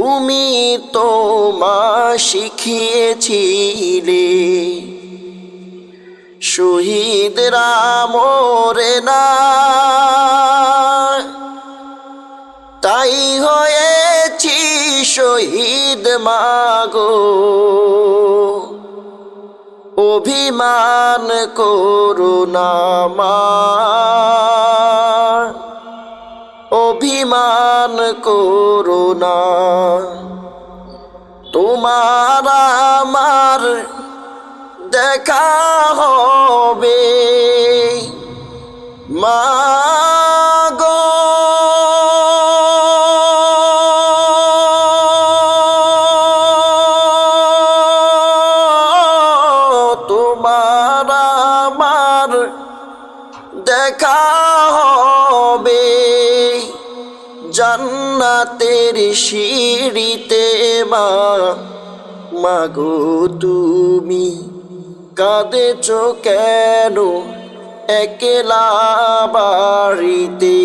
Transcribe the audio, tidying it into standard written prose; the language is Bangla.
তুমি তো মা শিখিয়েছিলে শহীদরা মরে না, তাই হয়েছি শহীদ মাগো। অভিমান করো না মা, অভিমান করো না। তোমার আমার দেখা হবে মা গো। তোমার আমার দেখা হবে জান্নাতের সিঁড়িতে মা। মাগো তুমি কাঁদেছো কেন একলা বাড়িতে?